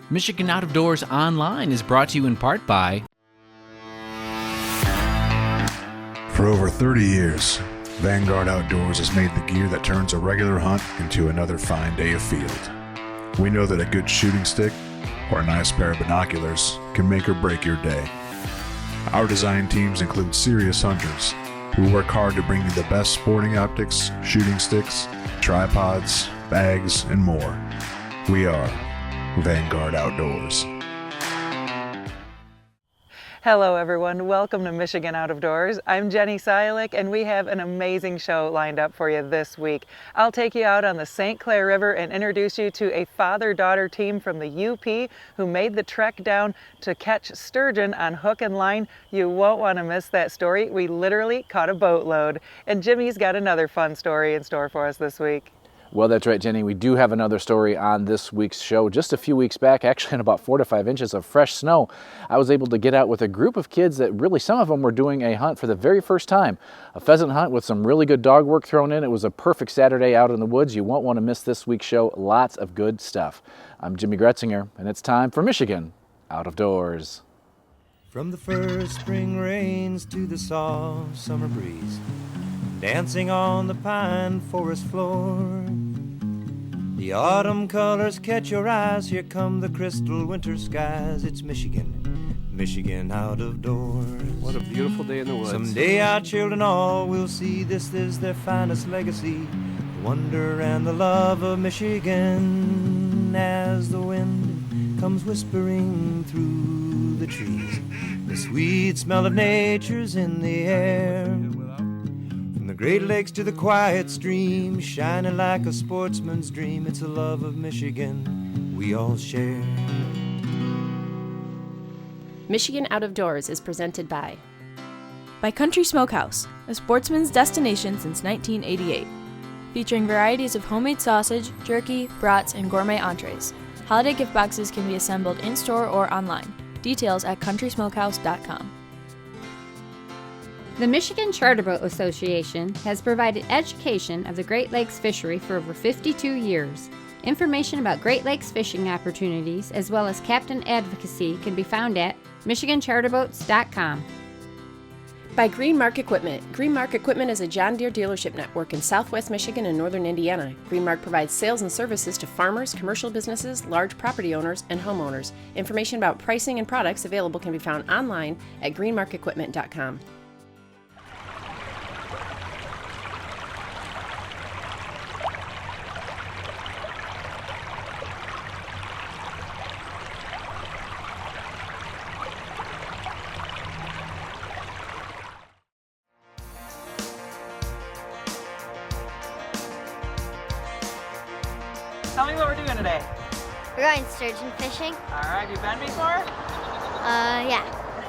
Michigan Out of Doors Online is brought to you in part by... For over 30 years, Vanguard Outdoors has made the gear that turns a regular hunt into another fine day of field. We know that a good shooting stick or a nice pair of binoculars can make or break your day. Our design teams include serious hunters who work hard to bring you the best sporting optics, shooting sticks, tripods, bags, and more. We are Vanguard Outdoors. Hello everyone, welcome to Michigan Out of Doors. I'm Jenny Sialik and we have an amazing show lined up for you this week. I'll take you out on the St. Clair River and introduce you to a father-daughter team from the UP who made the trek down to catch sturgeon on hook and line. You won't want to miss that story. We literally caught a boatload. And Jimmy's got another fun story in store for us this week. Well, that's right, Jenny. We do have another story on this week's show. Just a few weeks back, actually in about 4 to 5 inches of fresh snow, I was able to get out with a group of kids that really, some of them were doing a hunt for the very first time. A pheasant hunt with some really good dog work thrown in. It was a perfect Saturday out in the woods. You won't want to miss this week's show. Lots of good stuff. I'm Jimmy Gretzinger, and it's time for Michigan Out of Doors. From the first spring rains to the soft summer breeze, dancing on the pine forest floor, the autumn colors catch your eyes. Here come the crystal winter skies. It's Michigan, Michigan out of doors. What a beautiful day in the woods. Someday our children all will see this is their finest legacy, the wonder and the love of Michigan. As the wind comes whispering through the trees, the sweet smell of nature's in the air. From the Great Lakes to the quiet stream, shining like a sportsman's dream. It's a love of Michigan we all share. Michigan Out of Doors is presented by Country Smokehouse, a sportsman's destination since 1988. Featuring varieties of homemade sausage, jerky, brats, and gourmet entrees. Holiday gift boxes can be assembled in-store or online. Details at countrysmokehouse.com. The Michigan Charter Boat Association has provided education of the Great Lakes fishery for over 52 years. Information about Great Lakes fishing opportunities as well as captain advocacy can be found at michigancharterboats.com. By Green Mark Equipment. Green Mark Equipment is a John Deere dealership network in southwest Michigan and northern Indiana. Green Mark provides sales and services to farmers, commercial businesses, large property owners, and homeowners. Information about pricing and products available can be found online at greenmarkequipment.com. Tell me what we're doing today. We're going sturgeon fishing. All right, you been before? Yeah.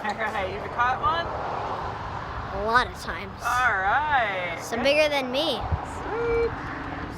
All right, you caught one? A lot of times. All right. Some bigger than me. Sweet.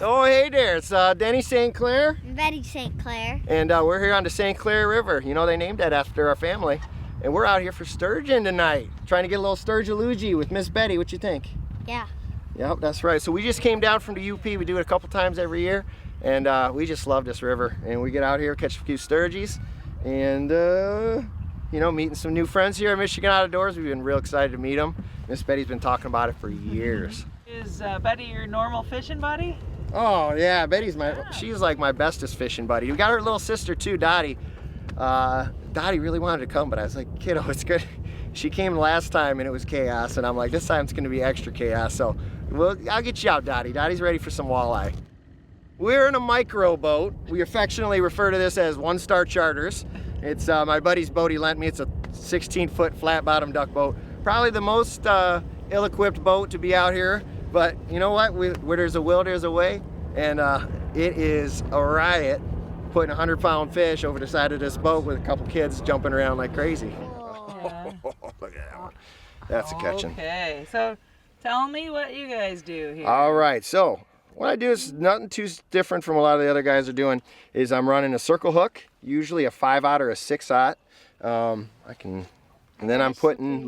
Oh, hey there, it's Denny St. Clair. Betty St. Clair. And we're here on the St. Clair River. You know, they named that after our family. And we're out here for sturgeon tonight. Trying to get a little sturgeon-luigi with Miss Betty. What you think? Yeah. Yep, that's right. So we just came down from the UP. We do it a couple times every year. And we just love this river. And we get out here, catch a few sturgeons. And, you know, meeting some new friends here at Michigan Out of Doors. We've been real excited to meet them. Miss Betty's been talking about it for years. Is Betty your normal fishing buddy? Oh yeah, she's like my bestest fishing buddy. We got her little sister too, Dottie. Dottie really wanted to come, but I was like, kiddo, it's good. She came last time and it was chaos, and I'm like, this time it's gonna be extra chaos. So I'll get you out, Dottie. Dottie's ready for some walleye. We're in a micro boat. We affectionately refer to this as One Star Charters. It's my buddy's boat he lent me. It's a 16-foot flat bottom duck boat. Probably the most ill-equipped boat to be out here, but you know what? Where there's a will, there's a way, and it is a riot putting 100-pound fish over the side of this boat with a couple kids jumping around like crazy. Yeah. Look at that one. That's a catching. Okay, so tell me what you guys do here. All right, so what I do is nothing too different from a lot of the other guys are doing. Is I'm running a circle hook, usually a 5/0 or a 6/0. And then I'm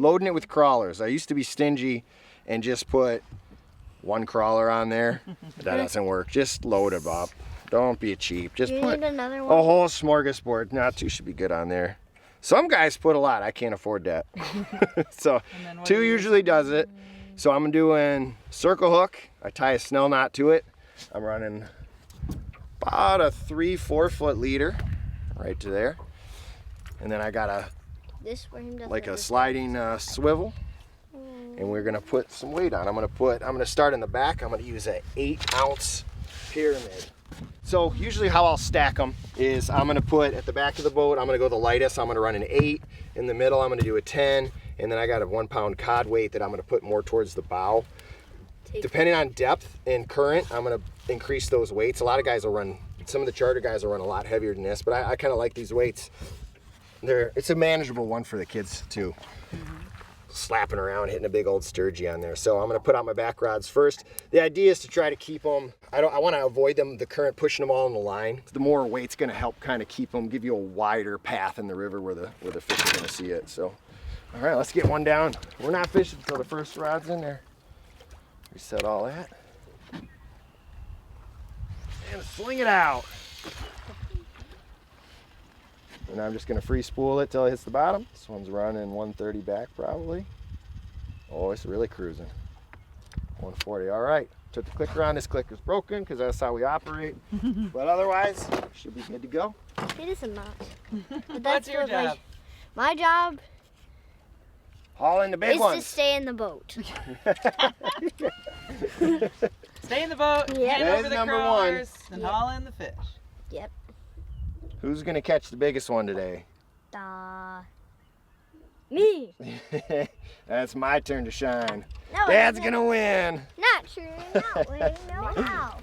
loading it with crawlers. I used to be stingy and just put one crawler on there. That doesn't work. Just load it up. Don't be cheap. Just You put need another a one? whole smorgasbord. Nah, 2 should be good on there. Some guys put a lot. I can't afford that. So 2 usually does it. So I'm doing circle hook. I tie a snell knot to it. I'm running about a 3-4 foot leader right to there. And then I got This frame doesn't like a have sliding swivel. And we're gonna put some weight on. I'm gonna start in the back. I'm gonna use an 8-ounce pyramid. So usually how I'll stack them is I'm gonna put at the back of the boat, I'm gonna go the lightest. I'm gonna run an 8. In the middle, I'm gonna do a 10. And then I got a 1-pound cod weight that I'm gonna put more towards the bow. Depending on depth and current, I'm gonna increase those weights. A lot of guys will run, some of the charter guys will run a lot heavier than this, but I kind of like these weights. It's a manageable one for the kids too. Slapping around, hitting a big old sturgeon on there. So I'm gonna put out my back rods first. The idea is to try to keep them, I wanna avoid them, the current pushing them all in the line. The more weight's gonna help kind of keep them, give you a wider path in the river where the fish are gonna see it. So, all right, let's get one down. We're not fishing until the first rod's in there. Reset all that. And sling it out. And I'm just gonna free spool it till it hits the bottom. This one's running 130 back probably. Oh, it's really cruising. 140, all right. Took the clicker on, this clicker's broken because that's how we operate. But otherwise, should be good to go. It is a knot. But What's your what job? My job Haul in the big is ones. to stay in the boat. Stay in the boat, Yeah. hand That over is the number crawlers, and Yeah. haul in the fish. Yep. Who's gonna catch the biggest one today? Me. That's my turn to shine. No, Dad's it's gonna win. not true. Not way. No how.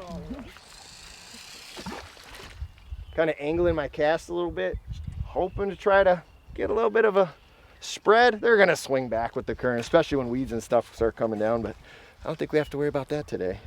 Kind of angling my cast a little bit, hoping to try to get a little bit of a spread. They're gonna swing back with the current, especially when weeds and stuff start coming down, but I don't think we have to worry about that today.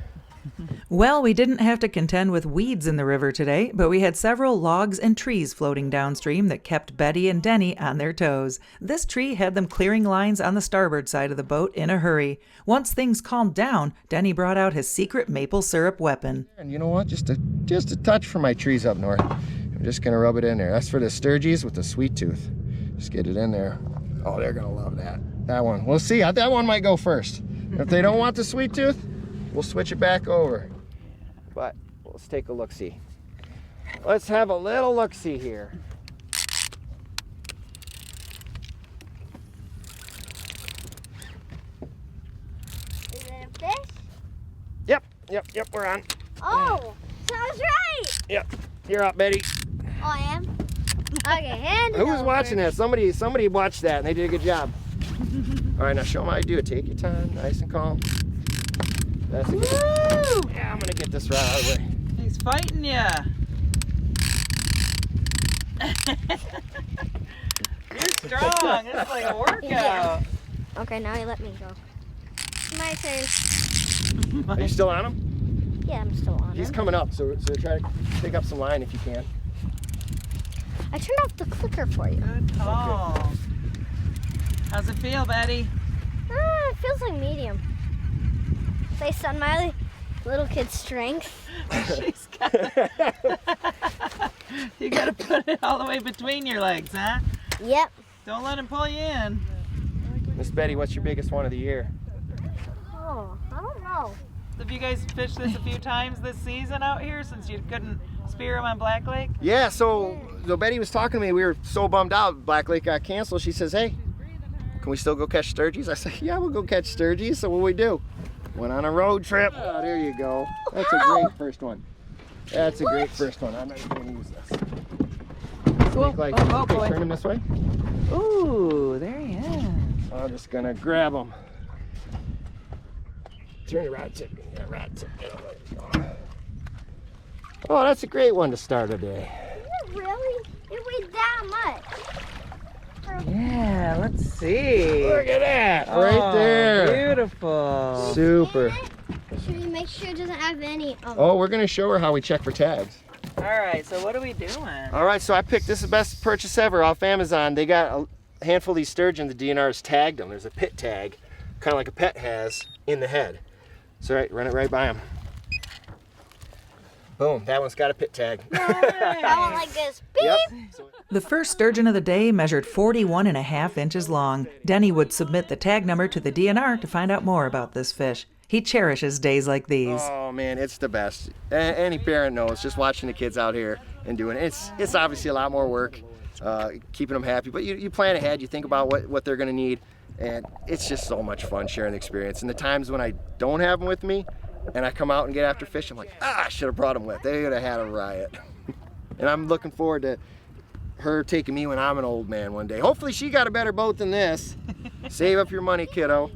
Well, we didn't have to contend with weeds in the river today, but we had several logs and trees floating downstream that kept Betty and Denny on their toes. This tree had them clearing lines on the starboard side of the boat in a hurry. Once things calmed down, Denny brought out his secret maple syrup weapon. And you know what? Just a touch for my trees up north. I'm just gonna rub it in there. That's for the sturgeons with the sweet tooth. Just get it in there. Oh, they're gonna love that. That one. We'll see. That one might go first. If they don't want the sweet tooth, we'll switch it back over. But let's take a look-see. Let's have a little look-see here. Is it a fish? Yep, we're on. Oh, so I was right. Yep, you're up, Betty. Oh, I am. Okay, hand it Who's over. watching that? Somebody watched that and they did a good job. All right, now show them how you do it. Take your time, nice and calm. That's a good. Woo! Yeah, I'm gonna get this right out of the way. He's fighting ya. You're strong. It's like a workout. Yeah. Okay, now you let me go. My turn. Are you still on him? Yeah, I'm still on He's him. coming up, so try to pick up some line if you can. I turned off the clicker for you. Good call. How's it feel, Betty? It feels like medium. Based on my little kid's strength. She's got it. You gotta put it all the way between your legs, huh? Yep. Don't let him pull you in. Miss Betty, what's your biggest one of the year? Oh, I don't know. Have you guys fished this a few times this season out here since you couldn't spear him on Black Lake? Yeah, so Betty was talking to me. We were so bummed out. Black Lake got canceled. She says, hey, can we still go catch sturgeons? I said, yeah, we'll go catch sturgeons. So what we do? Went on a road trip. Oh, there you go. That's a great first one. That's a great first one. I'm not even going to use this. Okay, turn him this way. Ooh, there he is. I'm just going to grab him. Turn the rod tip. Yeah, rod tip. Oh, that's a great one to start a day. Is it really? It weighed that much. Yeah, let's see. Look at that, right there. Beautiful. Super. Should we make sure it doesn't have any? Oh, we're gonna show her how we check for tags. All right, so what are we doing? All right, so I picked, this is the best purchase ever off Amazon. They got a handful of these sturgeon, the DNR's tagged them. There's a pit tag, kind of like a pet has, in the head. So run it right by them. Boom, that one's got a pit tag. I went like this. Beep. Yep. The first sturgeon of the day measured 41.5 inches long. Denny would submit the tag number to the DNR to find out more about this fish. He cherishes days like these. Oh man, it's the best. Any parent knows, just watching the kids out here and doing it. It's obviously a lot more work, keeping them happy, but you plan ahead, you think about what they're gonna need, and it's just so much fun sharing the experience. And the times when I don't have them with me, and I come out and get after fish, I'm like, I should have brought them with. They would have had a riot. And I'm looking forward to her taking me when I'm an old man one day. Hopefully she got a better boat than this. Save up your money, kiddo.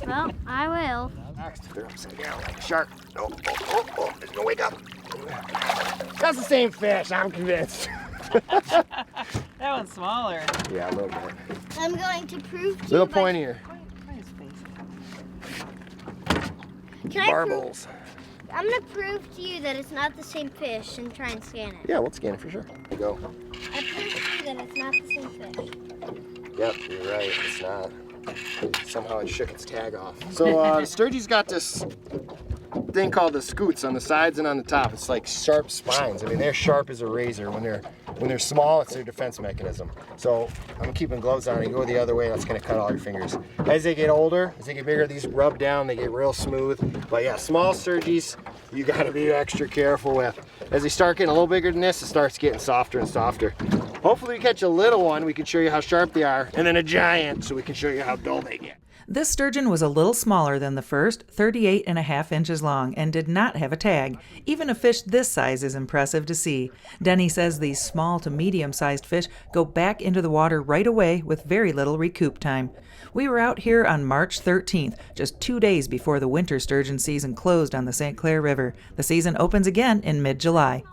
Well, I will. They're upside down like a shark. Oh, there's no wake up. That's the same fish, I'm convinced. That one's smaller. Yeah, a little bit. I'm going to prove to Little you. by- pointier. Can I prove? Barbels. I'm going to prove to you that it's not the same fish and try and scan it. Yeah, we'll scan it for sure. Go. I prove to you that it's not the same fish. Yep, you're right. It's not. Somehow it shook its tag off. So the Sturgey's got this thing called the scoots on the sides and on the top. It's like sharp spines. I mean, they're sharp as a razor. When they're small, it's their defense mechanism. So I'm keeping gloves on. You go the other way, that's gonna cut all your fingers. As they get older, as they get bigger, these rub down, they get real smooth. But yeah, small Sturgeys, you gotta be extra careful with. As they start getting a little bigger than this, it starts getting softer and softer. Hopefully we catch a little one, we can show you how sharp they are, and then a giant, so we can show you how dull they get. This sturgeon was a little smaller than the first, 38.5 inches long, and did not have a tag. Even a fish this size is impressive to see. Denny says these small to medium-sized fish go back into the water right away with very little recoup time. We were out here on March 13th, just 2 days before the winter sturgeon season closed on the St. Clair River. The season opens again in mid-July.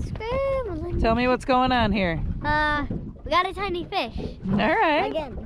Scribbling. Tell me what's going on here. We got a tiny fish. All right. Again.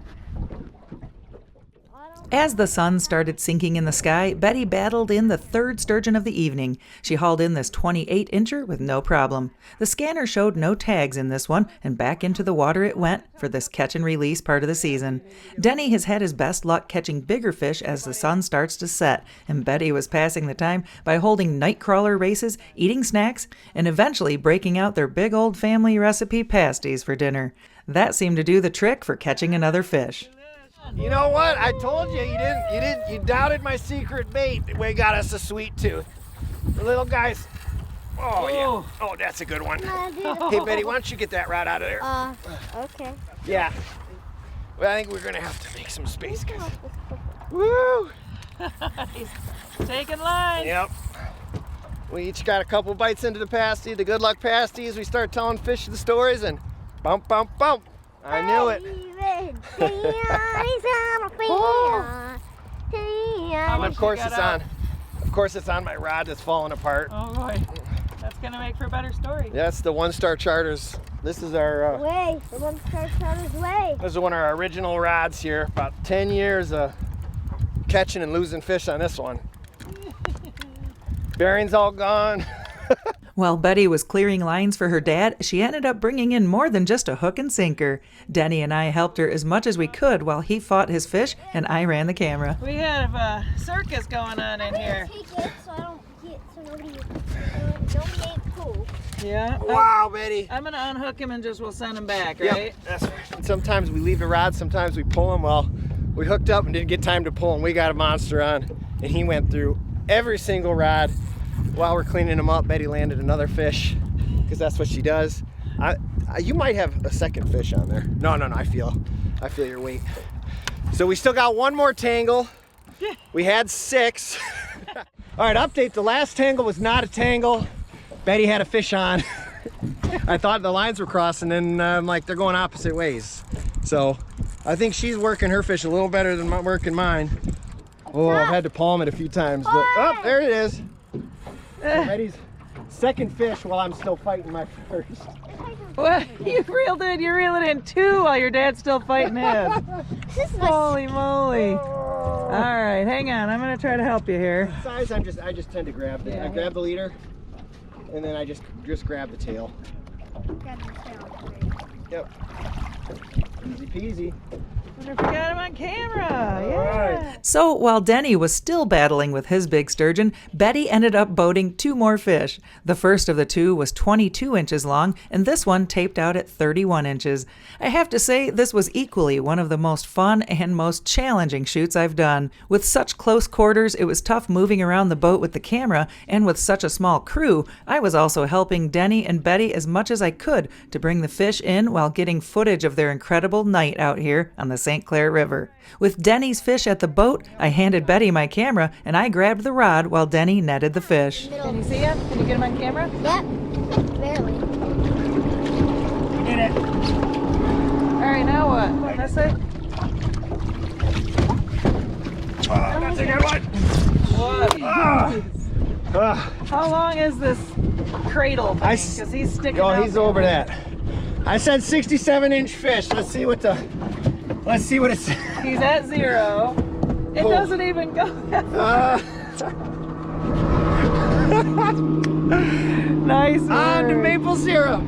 As the sun started sinking in the sky, Betty battled in the third sturgeon of the evening. She hauled in this 28-incher with no problem. The scanner showed no tags in this one, and back into the water it went for this catch and release part of the season. Denny has had his best luck catching bigger fish as the sun starts to set, and Betty was passing the time by holding night crawler races, eating snacks, and eventually breaking out their big old family recipe pasties for dinner. That seemed to do the trick for catching another fish. You know what? I told you, you doubted my secret bait. We got us a sweet tooth. The little guys. Oh, yeah. Oh, that's a good one. Hey, Betty, why don't you get that rod out of there? Okay. Yeah. Well, I think we're going to have to make some space, guys. Woo! Taking line. Yep. We each got a couple bites into the pasty, the good luck pasties. We start telling fish the stories and bump, bump, bump. I knew it. And of course it's on. Of course it's on my rod that's falling apart. Oh boy, that's gonna make for a better story. That's the One Star Charters. This is our Way, the One Star Charters way. this is one of our original rods here. About 10 years of catching and losing fish on this one. Bearing's all gone. While Betty was clearing lines for her dad, she ended up bringing in more than just a hook and sinker. Denny and I helped her as much as we could while he fought his fish and I ran the camera. We have a circus going on in here. Take it so I don't get so nobody ain't cool. Yeah. Wow, Betty. I'm gonna unhook him and just we'll send him back, Yep, right? that's right. Sometimes we leave the rod, sometimes we pull them. Well, we hooked up and didn't get time to pull him. We got a monster on, and he went through every single rod. While we're cleaning them up, Betty landed another fish, because that's what she does. You might have a second fish on there. No, I feel your weight. So we still got one more tangle. We had 6. All right, update. The last tangle was not a tangle. Betty had a fish on. I thought the lines were crossing, and I'm like, they're going opposite ways. So I think she's working her fish a little better than working mine. Oh, I've had to palm it a few times, but oh, there it is. Betty's second fish while I'm still fighting my first. What? You reeled it in 2 while your dad's still fighting his. Holy moly. All right, hang on. I'm gonna try to help you here. Size, I just tend to grab the, I grab the leader, and then I just grab the tail. Yep. Easy peasy. Wonder if we got him on camera. All Yeah. right. So while Denny was still battling with his big sturgeon, Betty ended up boating 2 more fish. The first of the 2 was 22 inches long, and this one taped out at 31 inches. I have to say, this was equally one of the most fun and most challenging shoots I've done. With such close quarters, it was tough moving around the boat with the camera, and with such a small crew, I was also helping Denny and Betty as much as I could to bring the fish in while getting footage of their incredible night out here on the St. Clair River. With Denny's fish at the boat, I handed Betty my camera and I grabbed the rod while Denny netted the fish. Can you see him? Can you get him on camera? Yep, barely. Get it. All right, now what? This it? That's a good one. What? How long is this cradle thing? Because he's sticking out. Oh, he's over that. I said 67-inch fish. Let's see what it's. He's at 0. It doesn't even go that far. Nice. On to maple syrup.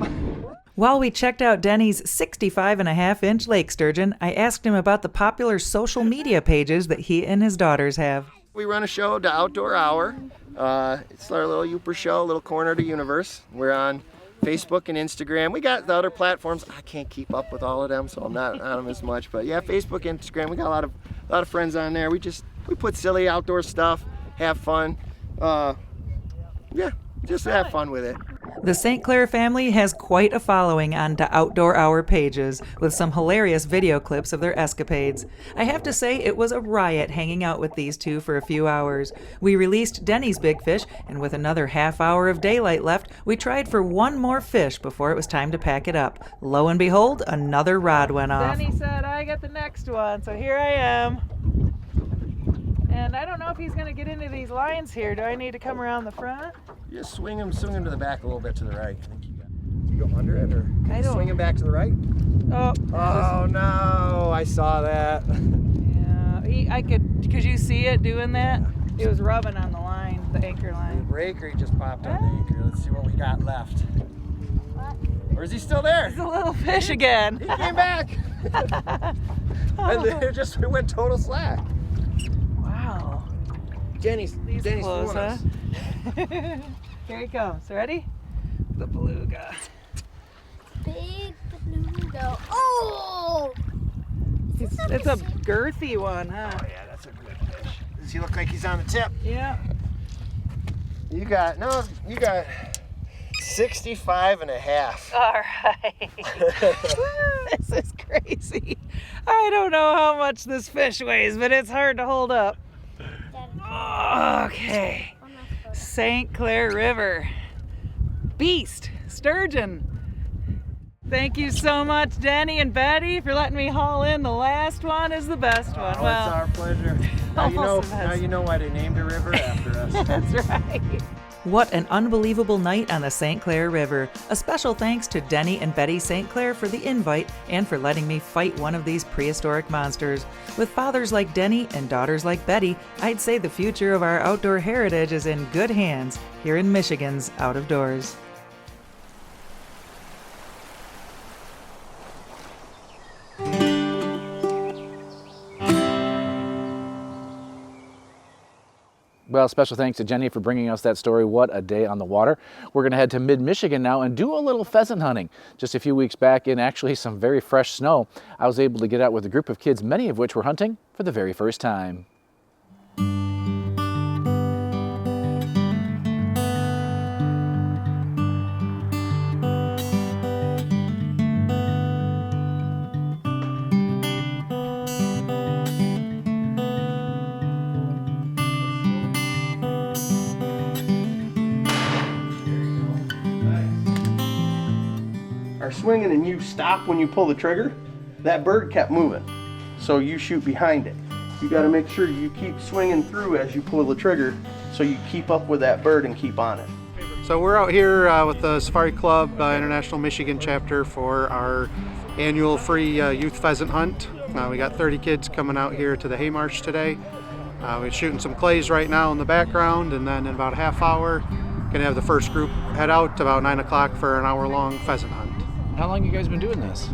While we checked out Denny's 65.5-inch lake sturgeon, I asked him about the popular social media pages that he and his daughters have. We run a show, the Outdoor Hour. It's our little Youper show, little corner of the universe. We're on Facebook and Instagram. We got the other platforms. I can't keep up with all of them, so I'm not on them as much. But yeah, Facebook, Instagram. We got a lot of friends on there. We put silly outdoor stuff, have fun. Yeah, just have fun with it. The St. Clair family has quite a following on the Outdoor Hour pages, with some hilarious video clips of their escapades. I have to say, it was a riot hanging out with these two for a few hours. We released Denny's big fish, and with another half hour of daylight left, we tried for one more fish before it was time to pack it up. Lo and behold, another rod went off. Denny said, I got the next one, so here I am. And I don't know if he's going to get into these lines here. Do I need to come around the front? You just swing him to the back a little bit to the right. I think you go under it, or I don't. swing him back to the right. Oh no! I saw that. Yeah, could you see it doing that? It was rubbing on the line, the anchor line. The breaker, he just popped on the anchor. Let's see what we got left. Or is he still there? It's a little fish again. He came back. And then it went total slack. Wow. Denny's close, fooling us. Here he comes. Ready? The beluga. Big beluga. Oh! It's a girthy one, huh? Oh yeah, that's a good fish. Does he look like he's on the tip? Yeah. You got 65.5. All right. This is crazy. I don't know how much this fish weighs, but it's hard to hold up. Okay. St. Clair River. Beast. Sturgeon. Thank you so much, Denny and Betty, for letting me haul in. The last one is the best one. Oh, it's our pleasure. Now you know why they named the river after us. That's right. What an unbelievable night on the St. Clair River. A special thanks to Denny and Betty St. Clair for the invite and for letting me fight one of these prehistoric monsters. With fathers like Denny and daughters like Betty, I'd say the future of our outdoor heritage is in good hands here in Michigan's Out of Doors. Well, special thanks to Jenny for bringing us that story. What a day on the water. We're going to head to mid-Michigan now and do a little pheasant hunting. Just a few weeks back, in actually some very fresh snow, I was able to get out with a group of kids, many of which were hunting for the very first time. Are swinging and you stop when you pull the trigger, that bird kept moving. So you shoot behind it. You got to make sure you keep swinging through as you pull the trigger so you keep up with that bird and keep on it. So we're out here with the Safari Club International Michigan chapter for our annual free youth pheasant hunt. We got 30 kids coming out here to the Haymarsh today. We're shooting some clays right now in the background, and then in about a half hour, gonna have the first group head out about 9 o'clock for an hour-long pheasant hunt. How long you guys been doing this?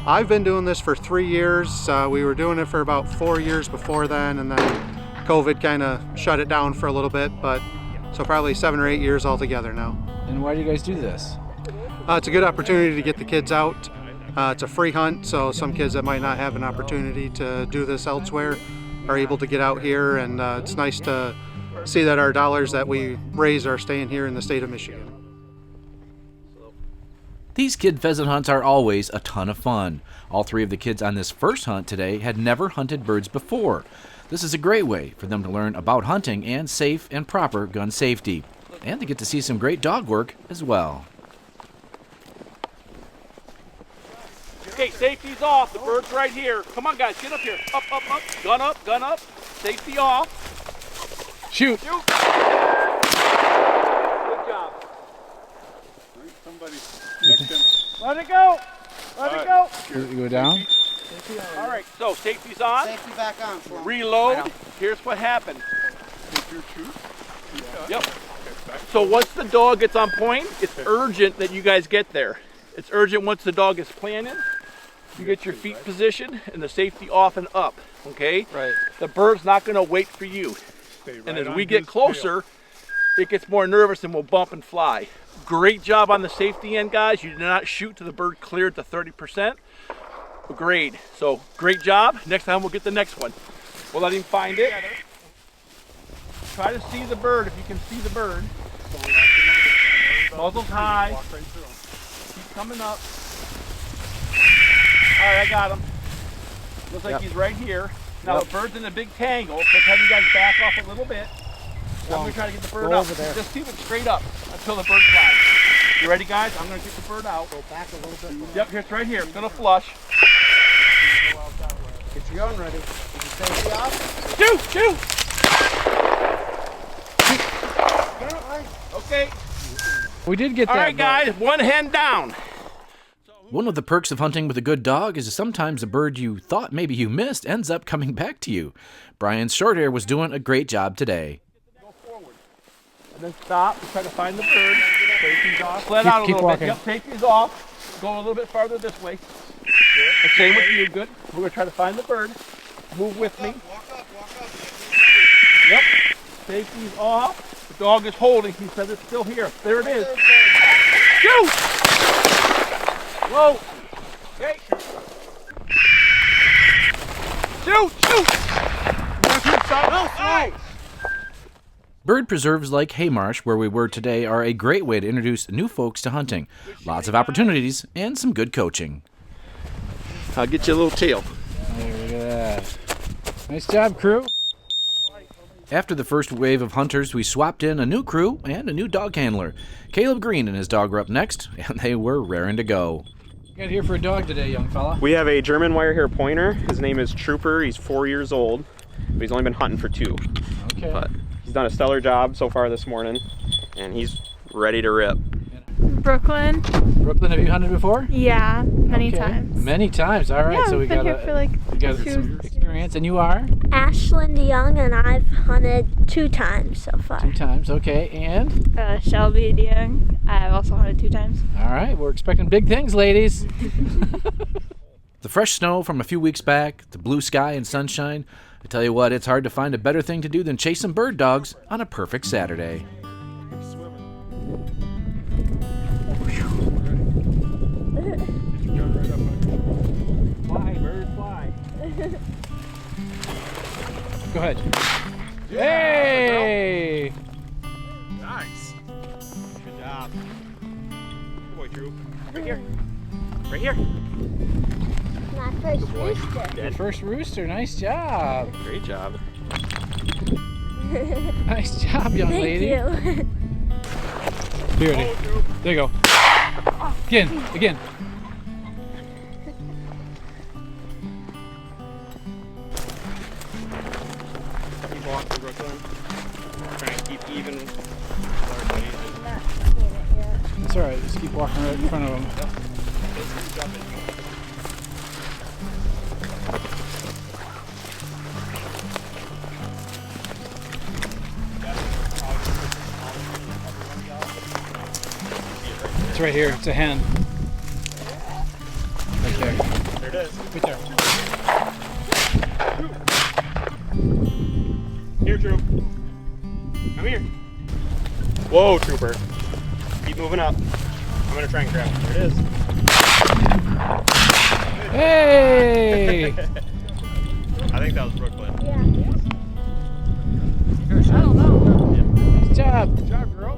I've been doing this for 3 years. We were doing it for about 4 years before then, and then COVID kind of shut it down for a little bit, but so probably 7 or 8 years altogether now. And why do you guys do this? It's a good opportunity to get the kids out. It's a free hunt, so some kids that might not have an opportunity to do this elsewhere are able to get out here, and it's nice to see that our dollars that we raise are staying here in the state of Michigan. These kid pheasant hunts are always a ton of fun. All 3 of the kids on this first hunt today had never hunted birds before. This is a great way for them to learn about hunting and safe and proper gun safety, and to get to see some great dog work as well. Okay, safety's off. The bird's right here. Come on, guys, get up here. Up, up, up. Gun up, gun up. Safety off. Shoot. Shoot. Good job. Somebody next him. Let it go. Let it go. You go down? All right, so safety's on. Safety back on. For Reload. Here's what happened. Yep. So once the dog gets on point, it's urgent that you guys get there. It's urgent once the dog is planted. You get your feet positioned and the safety off and up, okay? Right. The bird's not gonna wait for you. And as we get closer, it gets more nervous and will bump and fly. Great job on the safety end, guys. You did not shoot till the bird cleared to 30%. Great. So great job. Next time we'll get the next one. We'll let him find it. Try to see the bird if you can see the bird. Muzzle's high. Keep coming up. All right, I got him. Looks like he's right here. Now the bird's in a big tangle, so let's have you guys back off a little bit. I'm going to try to get the bird up. Just keep it straight up until the bird flies. You ready, guys? I'm going to get the bird out. Go back a little bit more. Yep, here it's right here. It's going to flush. Get your gun ready. Is the safety off? Shoot! Shoot! Okay. We did get that. All right, guys. One hand down. One of the perks of hunting with a good dog is sometimes a bird you thought maybe you missed ends up coming back to you. Brian's shorthair was doing a great job today. Go forward. And then stop and try to find the bird. Safety's off. Let out a little bit. Yep, safety's off. Go a little bit farther this way. And same with you. Good. We're going to try to find the bird. Move with me. Walk up. Yep. Safety's off. The dog is holding. He says it's still here. There it is. Shoot! Whoa. Okay. Shoot! No, hey! Bird preserves like Haymarsh, where we were today, are a great way to introduce new folks to hunting. Lots of opportunities and some good coaching. I'll get you a little tail. Look at that. Nice job, crew. After the first wave of hunters, we swapped in a new crew and a new dog handler. Caleb Green and his dog were up next, and they were raring to go. You got here for a dog today, young fella. We have a German wire hair pointer. His name is Trooper. He's 4 years old, but he's only been hunting for 2. Okay. But he's done a stellar job so far this morning, and he's ready to rip. Brooklyn. Brooklyn, have you hunted before? Yeah, many times. Many times. All right, Yeah, so we I've been got here for like some experience, and you are Ashland Young, and I've hunted 2 times so far. 2 times. Okay, and Shelby DeYoung. I've also hunted 2 times. all right, we're expecting big things, ladies. The fresh snow from a few weeks back, the blue sky and sunshine. I tell you what, it's hard to find a better thing to do than chase some bird dogs on a perfect Saturday. Fly, bird, fly. Go ahead. Hey! Nice. Good job. Good boy, Drew. Right here. Right here. My first rooster. Your first rooster. Nice job. Great job. Nice job, young lady. Thank you. Here it is. There you go. Again. Keep walking, Brooklyn. Try and keep even. That's all right. Just keep walking right in front of him. It's right here. It's a hen. Right there. Here, Troop. Come here. Whoa, Trooper. Keep moving up. I'm gonna try and grab it. There it is. Hey! I think that was Brooklyn. Yeah. Nice job. Good job, girl.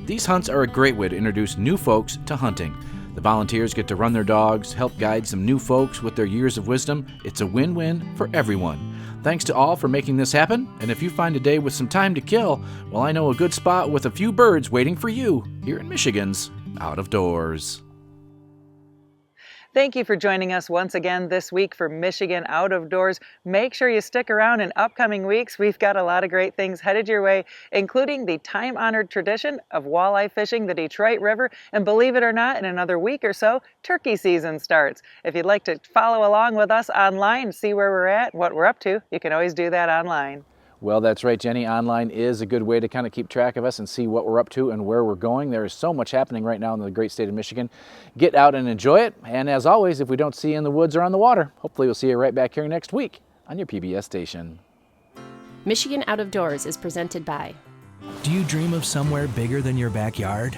These hunts are a great way to introduce new folks to hunting. The volunteers get to run their dogs, help guide some new folks with their years of wisdom. It's a win-win for everyone. Thanks to all for making this happen, and if you find a day with some time to kill, well, I know a good spot with a few birds waiting for you here in Michigan's Out of Doors. Thank you for joining us once again this week for Michigan Out of Doors. Make sure you stick around in upcoming weeks. We've got a lot of great things headed your way, including the time-honored tradition of walleye fishing the Detroit River. And believe it or not, in another week or so, turkey season starts. If you'd like to follow along with us online, see where we're at, what we're up to, you can always do that online. Well, that's right, Jenny. Online is a good way to kind of keep track of us and see what we're up to and where we're going. There is so much happening right now in the great state of Michigan. Get out and enjoy it. And as always, if we don't see you in the woods or on the water, hopefully we'll see you right back here next week on your PBS station. Michigan Out of Doors is presented by. Do you dream of somewhere bigger than your backyard?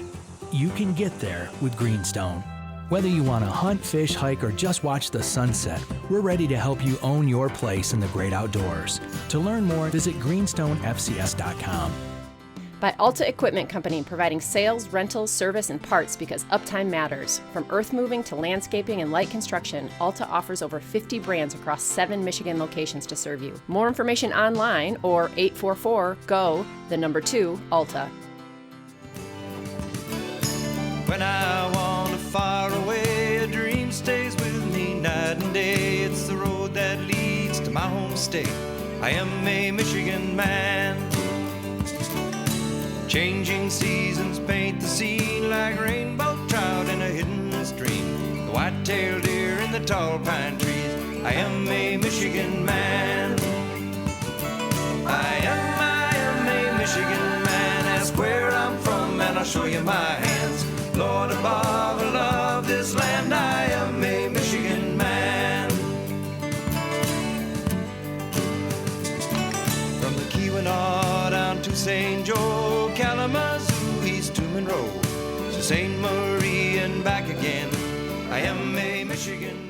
You can get there with Greenstone. Whether you want to hunt, fish, hike, or just watch the sunset, we're ready to help you own your place in the great outdoors. To learn more, visit greenstonefcs.com. By Alta Equipment Company, providing sales, rentals, service, and parts because uptime matters. From earth moving to landscaping and light construction, Alta offers over 50 brands across 7 Michigan locations to serve you. More information online or 844-GO-2-ALTA. When I wander far away, a dream stays with me night and day. It's the road that leads to my home state. I am a Michigan man. Changing seasons paint the scene like rainbow trout in a hidden stream. The white-tailed deer in the tall pine trees. I am a Michigan man. I am a Michigan man. Ask where I'm from and I'll show you my hands. Lord above, I love this land. I am a Michigan man. From the Keweenaw down to St. Joe, Kalamazoo, east to Monroe, to St. Marie and back again. I am a Michigan man.